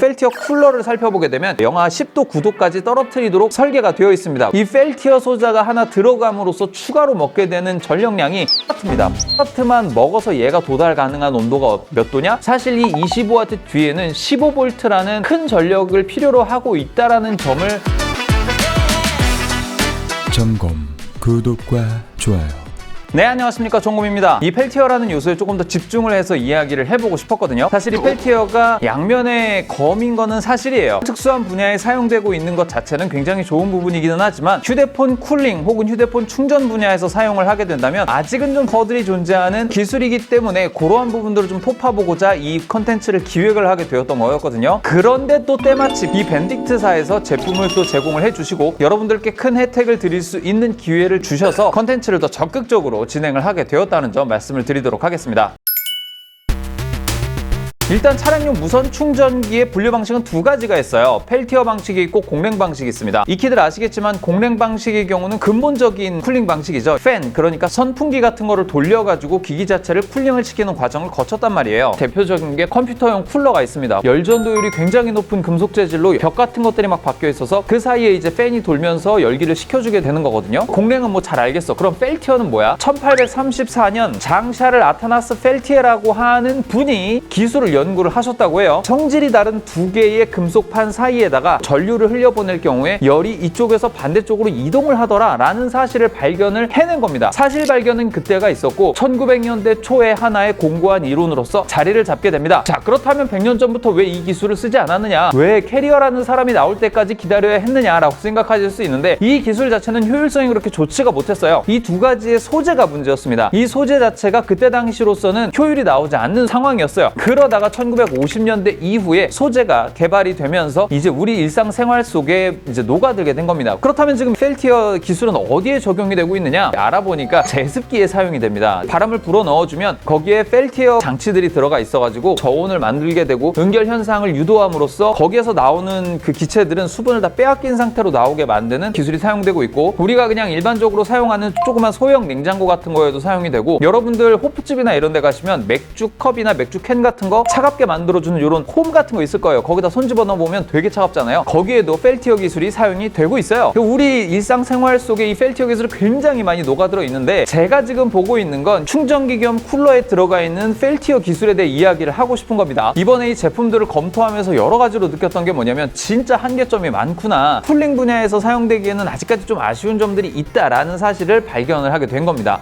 펠티어 쿨러를 살펴보게 되면 영하 10도 9도까지 떨어뜨리도록 설계가 되어 있습니다. 이 펠티어 소자가 하나 들어감으로써 추가로 먹게 되는 전력량이 W입니다. W만 먹어서 얘가 도달 가능한 온도가 몇 도냐? 사실 이 25W 뒤에는 15V라는 큰 전력을 필요로 하고 있다는 점을 점검, 구독과 좋아요. 네, 안녕하십니까, 종곰입니다. 이 펠티어라는 요소에 조금 더 집중을 해서 이야기를 해보고 싶었거든요. 사실 이 펠티어가 양면의 검인 거는 사실이에요. 특수한 분야에 사용되고 있는 것 자체는 굉장히 좋은 부분이기는 하지만 휴대폰 쿨링 혹은 휴대폰 충전 분야에서 사용을 하게 된다면 아직은 좀 거들이 존재하는 기술이기 때문에 그러한 부분들을 좀 톱파보고자 이 컨텐츠를 기획을 하게 되었던 거였거든요. 그런데 또 때마침 이 벤딕트사에서 제품을 또 제공을 해주시고 여러분들께 큰 혜택을 드릴 수 있는 기회를 주셔서 컨텐츠를 더 적극적으로 진행을 하게 되었다는 점 말씀을 드리도록 하겠습니다. 일단 차량용 무선 충전기의 분류 방식은 두 가지가 있어요. 펠티어 방식이 있고 공랭 방식이 있습니다. 익히들 아시겠지만 공랭 방식의 경우는 근본적인 쿨링 방식이죠. 팬, 그러니까 선풍기 같은 거를 돌려가지고 기기 자체를 쿨링을 시키는 과정을 거쳤단 말이에요. 대표적인 게 컴퓨터용 쿨러가 있습니다. 열전도율이 굉장히 높은 금속 재질로 벽 같은 것들이 막 박혀 있어서 그 사이에 이제 팬이 돌면서 열기를 식혀주게 되는 거거든요. 공랭은 뭐 잘 알겠어. 그럼 펠티어는 뭐야? 1834년 장샤를 아타나스 펠티에라고 하는 분이 기술을 연구를 하셨다고 해요. 성질이 다른 두 개의 금속판 사이에다가 전류를 흘려보낼 경우에 열이 이쪽에서 반대쪽으로 이동을 하더라 라는 사실을 발견을 해낸 겁니다. 사실 발견은 그때가 있었고 1900년대 초에 하나의 공고한 이론으로서 자리를 잡게 됩니다. 자, 그렇다면 100년 전부터 왜 이 기술을 쓰지 않았느냐, 왜 캐리어라는 사람이 나올 때까지 기다려야 했느냐라고 생각하실 수 있는데 이 기술 자체는 효율성이 그렇게 좋지가 못했어요. 이 두 가지의 소재가 문제였습니다. 이 소재 자체가 그때 당시로서는 효율이 나오지 않는 상황이었어요. 그러다가 1950년대 이후에 소재가 개발이 되면서 이제 우리 일상생활 속에 이제 녹아들게 된 겁니다. 그렇다면 지금 펠티어 기술은 어디에 적용이 되고 있느냐? 알아보니까 제습기에 사용이 됩니다. 바람을 불어 넣어주면 거기에 펠티어 장치들이 들어가 있어가지고 저온을 만들게 되고 응결 현상을 유도함으로써 거기에서 나오는 그 기체들은 수분을 다 빼앗긴 상태로 나오게 만드는 기술이 사용되고 있고, 우리가 그냥 일반적으로 사용하는 조그만 소형 냉장고 같은 거에도 사용이 되고, 여러분들 호프집이나 이런 데 가시면 맥주 컵이나 맥주 캔 같은 거 차갑게 만들어주는 이런 홈 같은 거 있을 거예요. 거기다 손 집어넣어 보면 되게 차갑잖아요. 거기에도 펠티어 기술이 사용이 되고 있어요. 우리 일상생활 속에 이 펠티어 기술이 굉장히 많이 녹아들어 있는데, 제가 지금 보고 있는 건 충전기 겸 쿨러에 들어가 있는 펠티어 기술에 대해 이야기를 하고 싶은 겁니다. 이번에 이 제품들을 검토하면서 여러 가지로 느꼈던 게 뭐냐면 진짜 한계점이 많구나, 쿨링 분야에서 사용되기에는 아직까지 좀 아쉬운 점들이 있다라는 사실을 발견을 하게 된 겁니다.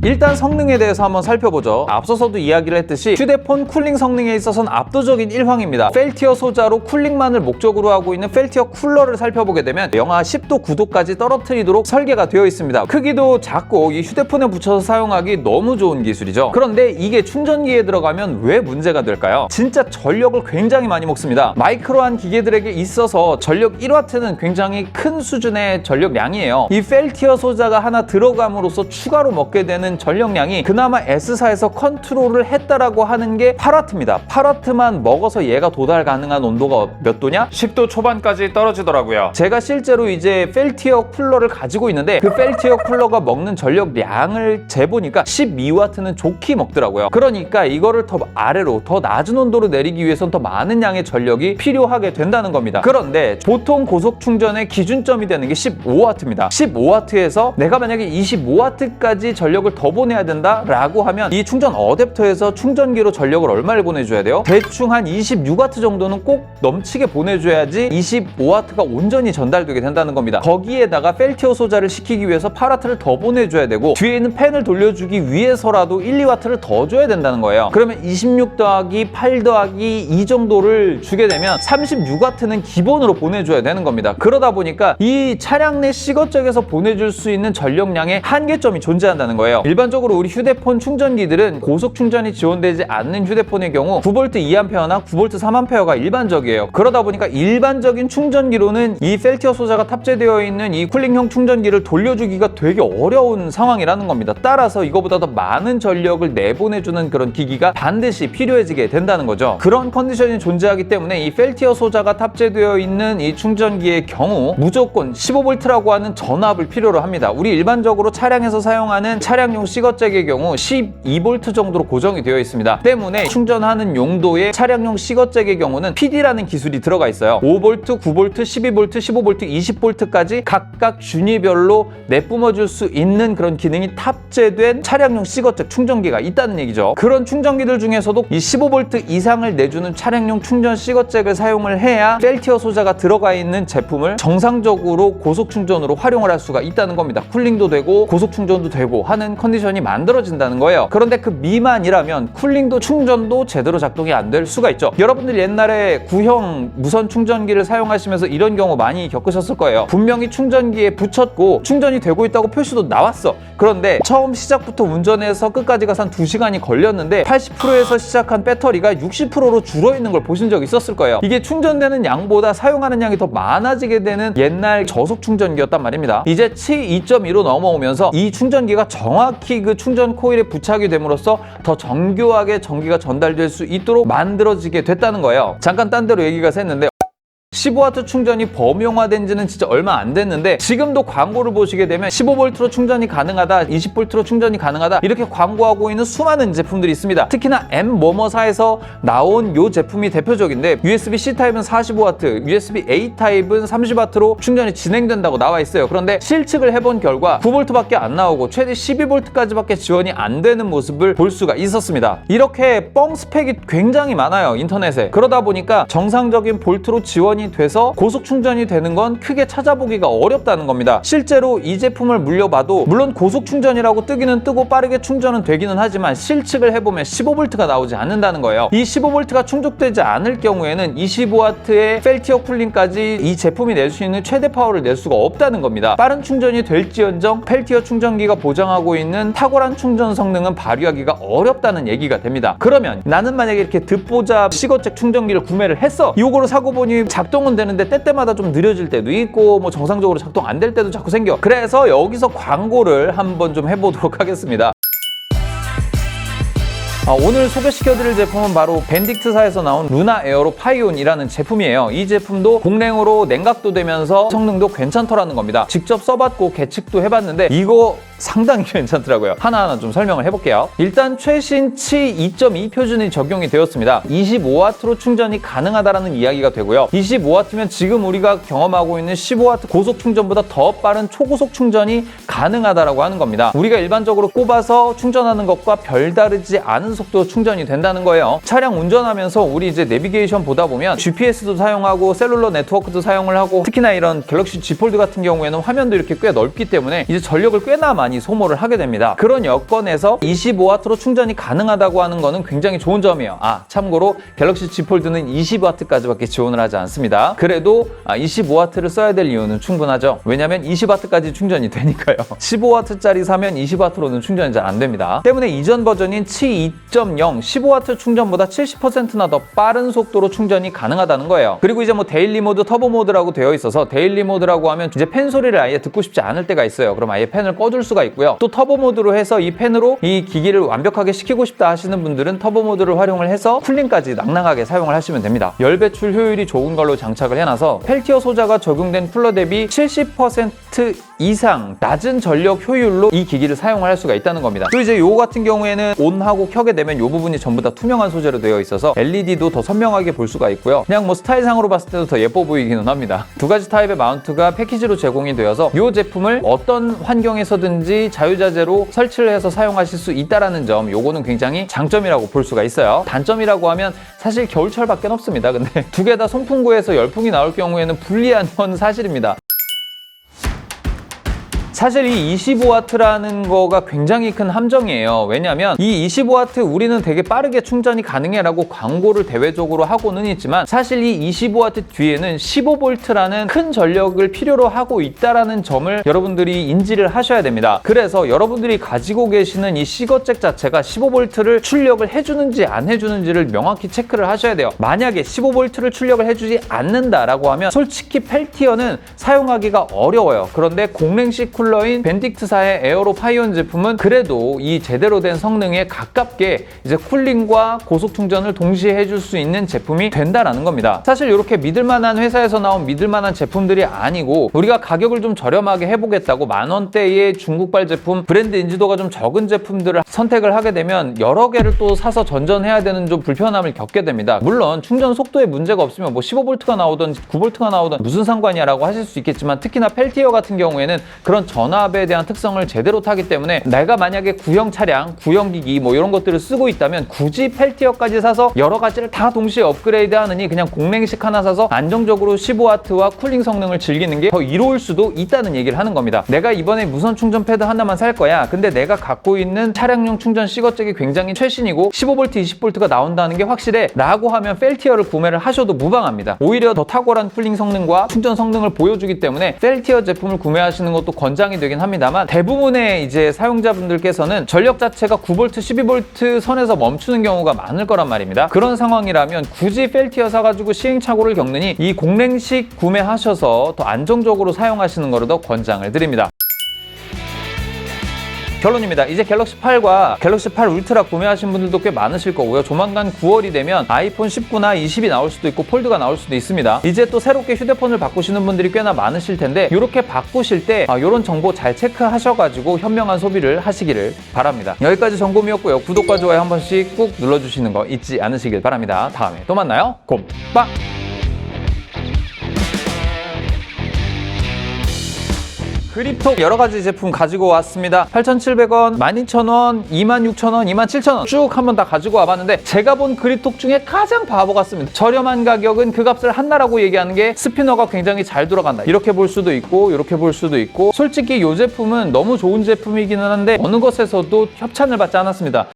일단 성능에 대해서 한번 살펴보죠. 앞서서도 이야기를 했듯이 휴대폰 쿨링 성능에 있어서는 압도적인 일황입니다. 펠티어 소자로 쿨링만을 목적으로 하고 있는 펠티어 쿨러를 살펴보게 되면 영하 10도 9도까지 떨어뜨리도록 설계가 되어 있습니다. 크기도 작고 이 휴대폰에 붙여서 사용하기 너무 좋은 기술이죠. 그런데 이게 충전기에 들어가면 왜 문제가 될까요? 진짜 전력을 굉장히 많이 먹습니다. 마이크로한 기계들에게 있어서 전력 1W는 굉장히 큰 수준의 전력량이에요. 이 펠티어 소자가 하나 들어감으로써 추가로 먹게 되는 전력량이 그나마 S사에서 컨트롤을 했다라고 하는 게 8W입니다. 8W만 먹어서 얘가 도달 가능한 온도가 몇 도냐? 10도 초반까지 떨어지더라고요. 제가 실제로 이제 펠티어 쿨러를 가지고 있는데 그 펠티어 쿨러가 먹는 전력량을 재보니까 12W는 좋게 먹더라고요. 그러니까 이거를 더 아래로, 더 낮은 온도로 내리기 위해서는 더 많은 양의 전력이 필요하게 된다는 겁니다. 그런데 보통 고속 충전의 기준점이 되는 게 15W입니다. 15W에서 내가 만약에 25W까지 전력을 더 보내야 된다라고 하면 이 충전 어댑터에서 충전기로 전력을 얼마를 보내줘야 돼요? 대충 한 26W 정도는 꼭 넘치게 보내줘야지 25W가 온전히 전달되게 된다는 겁니다. 거기에다가 펠티어 소자를 시키기 위해서 8W를 더 보내줘야 되고, 뒤에 있는 팬을 돌려주기 위해서라도 1, 2W를 더 줘야 된다는 거예요. 그러면 26 더하기 8 더하기 2 정도를 주게 되면 36W는 기본으로 보내줘야 되는 겁니다. 그러다 보니까 이 차량 내 시거적에서 보내줄 수 있는 전력량의 한계점이 존재한다는 거예요. 일반적으로 우리 휴대폰 충전기들은 고속 충전이 지원되지 않는 휴대폰의 경우 9V 2A나 9V 3A가 일반적이에요. 그러다 보니까 일반적인 충전기로는 이 펠티어 소자가 탑재되어 있는 이 쿨링형 충전기를 돌려주기가 되게 어려운 상황이라는 겁니다. 따라서 이거보다 더 많은 전력을 내보내주는 그런 기기가 반드시 필요해지게 된다는 거죠. 그런 컨디션이 존재하기 때문에 이 펠티어 소자가 탑재되어 있는 이 충전기의 경우 무조건 15V라고 하는 전압을 필요로 합니다. 우리 일반적으로 차량에서 사용하는 차량 차량용 C거잭의 경우 12V 정도로 고정이 되어 있습니다. 때문에 충전하는 용도의 차량용 C거잭의 경우는 PD라는 기술이 들어가 있어요. 5V, 9V, 12V, 15V, 20V까지 각각 준위별로 내뿜어줄 수 있는 그런 기능이 탑재된 차량용 C거잭 충전기가 있다는 얘기죠. 그런 충전기들 중에서도 이 15V 이상을 내주는 차량용 충전 C거잭을 사용을 해야 펠티어 소자가 들어가 있는 제품을 정상적으로 고속 충전으로 활용을 할 수가 있다는 겁니다. 쿨링도 되고 고속 충전도 되고 하는 컨디션이 만들어진다는 거예요. 그런데 그 미만이라면 쿨링도 충전도 제대로 작동이 안 될 수가 있죠. 여러분들 옛날에 구형 무선 충전기를 사용하시면서 이런 경우 많이 겪으셨을 거예요. 분명히 충전기에 붙였고 충전이 되고 있다고 표시도 나왔어. 그런데 처음 시작부터 운전해서 끝까지 가서 한 2시간이 걸렸는데 80%에서 시작한 배터리가 60%로 줄어있는 걸 보신 적 있었을 거예요. 이게 충전되는 양보다 사용하는 양이 더 많아지게 되는 옛날 저속 충전기였단 말입니다. 이제 치 2.2로 넘어오면서 이 충전기가 정확히 그 충전 코일에 부착이 됨으로써 더 정교하게 전기가 전달될 수 있도록 만들어지게 됐다는 거예요. 잠깐 딴 데로 얘기가 샜는데 15W 충전이 범용화된 지는 진짜 얼마 안 됐는데 지금도 광고를 보시게 되면 15V로 충전이 가능하다, 20V로 충전이 가능하다 이렇게 광고하고 있는 수많은 제품들이 있습니다. 특히나 M뭐뭐사에서 나온 이 제품이 대표적인데 USB-C 타입은 45W, USB-A 타입은 30W로 충전이 진행된다고 나와 있어요. 그런데 실측을 해본 결과 9V밖에 안 나오고 최대 12V까지밖에 지원이 안 되는 모습을 볼 수가 있었습니다. 이렇게 뻥 스펙이 굉장히 많아요, 인터넷에. 그러다 보니까 정상적인 볼트로 지원이 돼서 고속 충전이 되는 건 크게 찾아보기가 어렵다는 겁니다. 실제로 이 제품을 물려봐도 물론 고속 충전이라고 뜨기는 뜨고 빠르게 충전은 되기는 하지만 실측을 해보면 15V가 나오지 않는다는 거예요. 이 15V가 충족되지 않을 경우에는 25W의 펠티어 쿨링까지 이 제품이 낼 수 있는 최대 파워를 낼 수가 없다는 겁니다. 빠른 충전이 될지언정 펠티어 충전기가 보장하고 있는 탁월한 충전 성능은 발휘하기가 어렵다는 얘기가 됩니다. 그러면 나는 만약에 이렇게 듣보잡 C거잭 충전기를 구매를 했어. 이거를 사고 보니 작동은 되는데 때때마다 좀 느려질 때도 있고 뭐 정상적으로 작동 안 될 때도 자꾸 생겨. 그래서 여기서 광고를 한번 좀 해보도록 하겠습니다. 오늘 소개시켜드릴 제품은 바로 벤딕트사에서 나온 루나 에어로 파이온이라는 제품이에요. 이 제품도 공랭으로 냉각도 되면서 성능도 괜찮더라는 겁니다. 직접 써봤고 계측도 해봤는데 이거 상당히 괜찮더라고요. 하나하나 좀 설명을 해볼게요. 일단 최신 치 2.2 표준이 적용이 되었습니다. 25W로 충전이 가능하다는 이야기가 되고요. 25W면 지금 우리가 경험하고 있는 15W 고속 충전보다 더 빠른 초고속 충전이 가능하다라고 하는 겁니다. 우리가 일반적으로 꼽아서 충전하는 것과 별다르지 않은 속도로 충전이 된다는 거예요. 차량 운전하면서 우리 이제 내비게이션 보다 보면 GPS도 사용하고 셀룰러 네트워크도 사용을 하고 특히나 이런 갤럭시 Z 폴드 같은 경우에는 화면도 이렇게 꽤 넓기 때문에 이제 전력을 꽤나 많이 소모를 하게 됩니다. 그런 여건에서 25W로 충전이 가능하다고 하는 거는 굉장히 좋은 점이에요. 참고로 갤럭시 Z 폴드는 20W까지밖에 지원을 하지 않습니다. 그래도 25W를 써야 될 이유는 충분하죠. 왜냐면 20W까지 충전이 되니까요. 15W짜리 사면 20W로는 충전이 잘 안 됩니다. 때문에 이전 버전인 치 2.0 15W 충전보다 70%나 더 빠른 속도로 충전이 가능하다는 거예요. 그리고 이제 뭐 데일리 모드, 터보 모드라고 되어 있어서 데일리 모드라고 하면 이제 팬 소리를 아예 듣고 싶지 않을 때가 있어요. 그럼 아예 팬을 꺼줄 수가 있고요. 또 터보 모드로 해서 이 팬으로 이 기기를 완벽하게 식히고 싶다 하시는 분들은 터보 모드를 활용을 해서 쿨링까지 낭낭하게 사용을 하시면 됩니다. 열 배출 효율이 좋은 걸로 장착을 해놔서 펠티어 소자가 적용된 쿨러 대비 70% 이상 낮은 전력 효율로 이 기기를 사용을 할 수가 있다는 겁니다. 또 이제 요거 같은 경우에는 온하고 켜게 되면 요 부분이 전부 다 투명한 소재로 되어 있어서 LED도 더 선명하게 볼 수가 있고요. 그냥 뭐 스타일상으로 봤을 때도 더 예뻐 보이기는 합니다. 두 가지 타입의 마운트가 패키지로 제공이 되어서 이 제품을 어떤 환경에서든지 자유자재로 설치를 해서 사용하실 수 있다는 점, 요거는 굉장히 장점이라고 볼 수가 있어요. 단점이라고 하면 사실 겨울철밖에 없습니다. 근데 두 개 다 송풍구에서 열풍이 나올 경우에는 불리한 건 사실입니다. 사실 이 25W라는 거가 굉장히 큰 함정이에요. 왜냐하면 이 25W 우리는 되게 빠르게 충전이 가능해라고 광고를 대외적으로 하고는 있지만 사실 이 25W 뒤에는 15V라는 큰 전력을 필요로 하고 있다는 점을 여러분들이 인지를 하셔야 됩니다. 그래서 여러분들이 가지고 계시는 이 C거잭 자체가 15V를 출력을 해주는지 안 해주는지를 명확히 체크를 하셔야 돼요. 만약에 15V를 출력을 해주지 않는다라고 하면 솔직히 펠티어는 사용하기가 어려워요. 그런데 공랭식 쿨러 쿨러인 벤딕트사의 에어로 파이온 제품은 그래도 이 제대로 된 성능에 가깝게 이제 쿨링과 고속 충전을 동시에 해줄 수 있는 제품이 된다라는 겁니다. 사실 이렇게 믿을만한 회사에서 나온 믿을만한 제품들이 아니고 우리가 가격을 좀 저렴하게 해보겠다고 만원대의 중국발 제품, 브랜드 인지도가 좀 적은 제품들을 선택을 하게 되면 여러 개를 또 사서 전전해야 되는 좀 불편함을 겪게 됩니다. 물론 충전 속도에 문제가 없으면 뭐 15V가 나오든 9V가 나오든 무슨 상관이야라고 하실 수 있겠지만, 특히나 펠티어 같은 경우에는 그런 전압에 대한 특성을 제대로 타기 때문에 내가 만약에 구형 차량, 구형 기기 뭐 이런 것들을 쓰고 있다면 굳이 펠티어까지 사서 여러 가지를 다 동시에 업그레이드 하느니 그냥 공랭식 하나 사서 안정적으로 15W와 쿨링 성능을 즐기는 게 더 이로울 수도 있다는 얘기를 하는 겁니다. 내가 이번에 무선 충전 패드 하나만 살 거야. 근데 내가 갖고 있는 차량용 충전 시거잭이 굉장히 최신이고 15V, 20V가 나온다는 게 확실해 라고 하면 펠티어를 구매를 하셔도 무방합니다. 오히려 더 탁월한 쿨링 성능과 충전 성능을 보여주기 때문에 펠티어 제품을 구매하시는 것도 권장이 되긴 합니다만, 대부분의 이제 사용자분들께서는 전력 자체가 9V, 12V 선에서 멈추는 경우가 많을 거란 말입니다. 그런 상황이라면 굳이 펠티어 사가지고 시행착오를 겪느니 이 공랭식 구매하셔서 더 안정적으로 사용하시는 거를 더 권장을 드립니다. 결론입니다. 이제 갤럭시 8과 갤럭시 8 울트라 구매하신 분들도 꽤 많으실 거고요. 조만간 9월이 되면 아이폰 19나 20이 나올 수도 있고 폴드가 나올 수도 있습니다. 이제 또 새롭게 휴대폰을 바꾸시는 분들이 꽤나 많으실 텐데, 이렇게 바꾸실 때 이런 정보 잘 체크하셔가지고 현명한 소비를 하시기를 바랍니다. 여기까지 점검이었고요. 구독과 좋아요 한 번씩 꾹 눌러주시는 거 잊지 않으시길 바랍니다. 다음에 또 만나요. 곰빵! 그립톡 여러가지 제품 가지고 왔습니다. 8,700원, 12,000원, 26,000원, 27,000원 쭉 한번 다 가지고 와봤는데, 제가 본 그립톡 중에 가장 바보 같습니다. 저렴한 가격은 그 값을 한다라고 얘기하는 게 스피너가 굉장히 잘 돌아간다, 이렇게 볼 수도 있고 이렇게 볼 수도 있고, 솔직히 이 제품은 너무 좋은 제품이기는 한데 어느 것에서도 협찬을 받지 않았습니다.